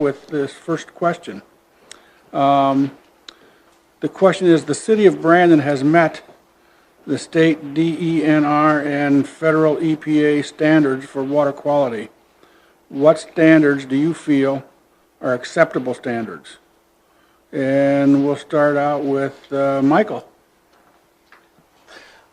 with this first question. The question is, the city of Brandon has met the state DENR and federal EPA standards for water quality. What standards do you feel are acceptable standards? And we'll start out with Michael.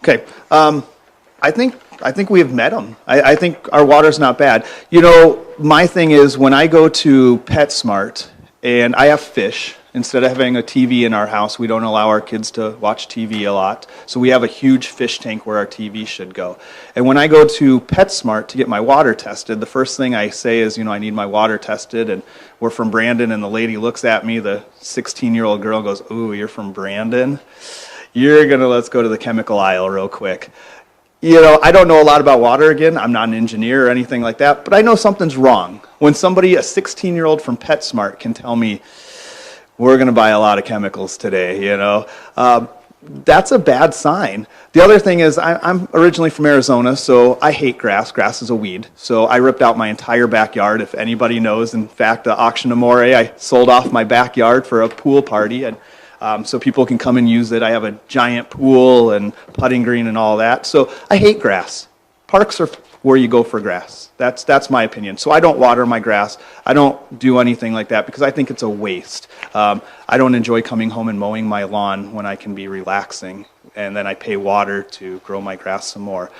Okay. I think we have met them. I think our water's not bad. You know, my thing is when I go to PetSmart and I have fish, instead of having a TV in our house, we don't allow our kids to watch TV a lot. So we have a huge fish tank where our TV should go. And when I go to PetSmart to get my water tested, the first thing I say is, you know, I need my water tested. And we're from Brandon, and the lady looks at me, the 16-year-old girl goes, "Ooh, you're from Brandon? Let's go to the chemical aisle real quick." You know, I don't know a lot about water again. I'm not an engineer or anything like that, but I know something's wrong. When somebody, a 16-year-old from PetSmart, can tell me, we're going to buy a lot of chemicals today, you know, that's a bad sign. The other thing is, I'm originally from Arizona, so I hate grass. Grass is a weed. So I ripped out my entire backyard. If anybody knows, in fact, the Auction Amore, I sold off my backyard for a pool party, and so people can come and use it. I have a giant pool and putting green and all that. So I hate grass. Parks are where you go for grass. That's my opinion. So I don't water my grass. I don't do anything like that because I think it's a waste. I don't enjoy coming home and mowing my lawn when I can be relaxing, and then I pay water to grow my grass some more.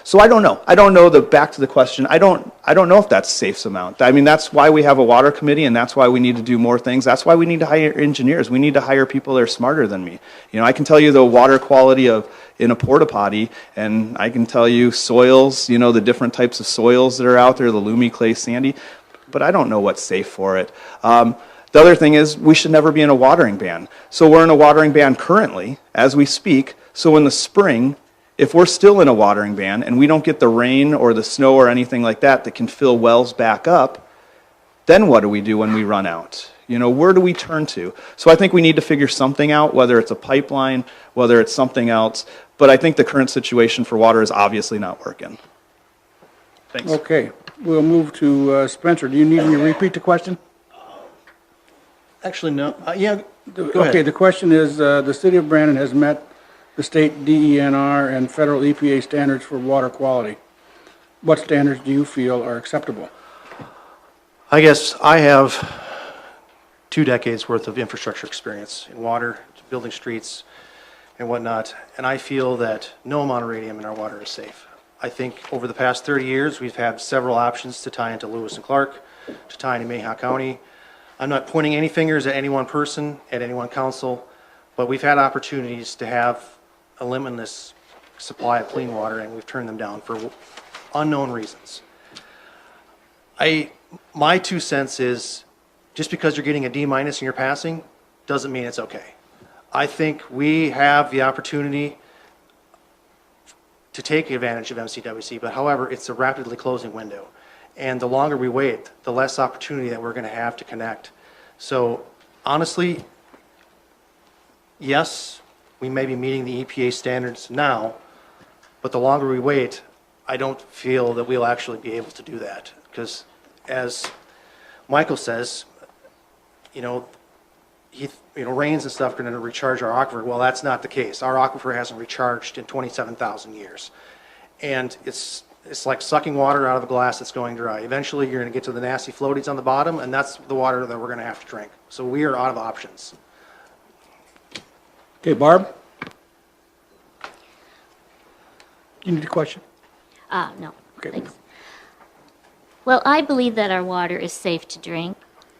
So I don't know. I don't know. Back to the question, I don't know if that's safe amount. I mean, that's why we have a water committee, and that's why we need to do more things. That's why we need to hire engineers. We need to hire people that are smarter than me. You know, I can tell you the water quality in a porta potty, and I can tell you soils, you know, the different types of soils that are out there, the loomy, clay, sandy, but I don't know what's safe for it. The other thing is we should never be in a watering ban. So we're in a watering ban currently as we speak. So in the spring, if we're still in a watering ban and we don't get the rain or the snow or anything like that that can fill wells back up, then what do we do when we run out? You know, where do we turn to? So I think we need to figure something out, whether it's a pipeline, whether it's something else. But I think the current situation for water is obviously not working. Thanks. Okay, we'll move to Spencer. Do you need me to repeat the question? Actually, no. Yeah, go Okay, ahead. the question is, the city of Brandon has met the state DENR and federal EPA standards for water quality. What standards do you feel are acceptable? I guess I have 2 decades worth of infrastructure experience in water, building streets and whatnot, and I feel that no amount of radium in our water is safe. I think over the past 30 years, we've had several options to tie into Lewis and Clark, to tie into Mayhaw County. I'm not pointing any fingers at any one person, at any one council, but we've had opportunities to have a limitless supply of clean water, and we've turned them down for unknown reasons. My 2 cents is, just because you're getting a D- and you're passing, doesn't mean it's okay. I think we have the opportunity to take advantage of MCWC, but however, it's a rapidly closing window. And the longer we wait, the less opportunity that we're going to have to connect. So honestly, yes, we may be meeting the EPA standards now, but the longer we wait, I don't feel that we'll actually be able to do that. Because as Michael says, you know, rains and stuff are going to recharge our aquifer. Well, that's not the case. Our aquifer hasn't recharged in 27,000 years. And it's like sucking water out of a glass that's going dry. Eventually, you're going to get to the nasty floaties on the bottom, and that's the water that we're going to have to drink. So we are out of options. Okay, Barb? You need a question? No, Okay. thanks. Well, I believe that our water is safe to drink.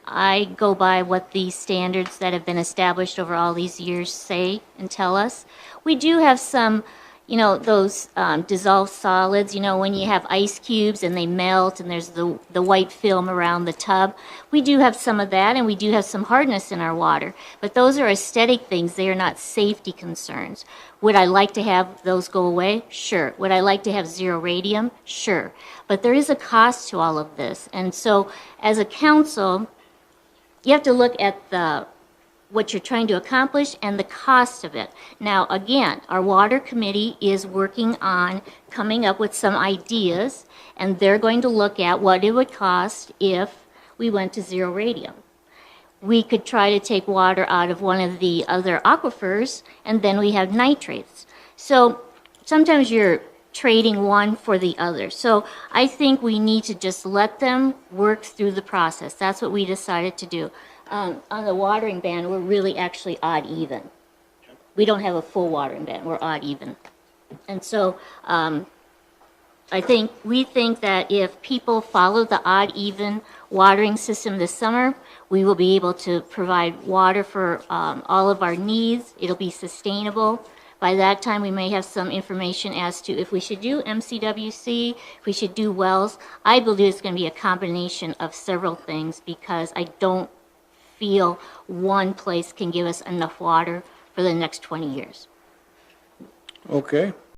I go by what the standards that have been established over all these years say and tell us. We do have some, you know, those dissolved solids, you know, when you have ice cubes and they melt and there's the white film around the tub. We do have some of that, and we do have some hardness in our water. But those are aesthetic things. They are not safety concerns. Would I like to have those go away? Sure. Would I like to have zero radium? Sure. But there is a cost to all of this. And so as a council, you have to look at what you're trying to accomplish and the cost of it. Now, again, our water committee is working on coming up with some ideas, and they're going to look at what it would cost if we went to zero radium. We could try to take water out of one of the other aquifers, and then we have nitrates. So sometimes you're trading one for the other. So I think we need to just let them work through the process. That's what we decided to do. On the watering ban, we're really actually odd even. We don't have a full watering ban, we're odd even. And so we think that if people follow the odd even watering system this summer, we will be able to provide water for all of our needs. It'll be sustainable. By that time, we may have some information as to if we should do MCWC, if we should do wells. I believe it's going to be a combination of several things because I don't feel one place can give us enough water for the next 20 years. Okay,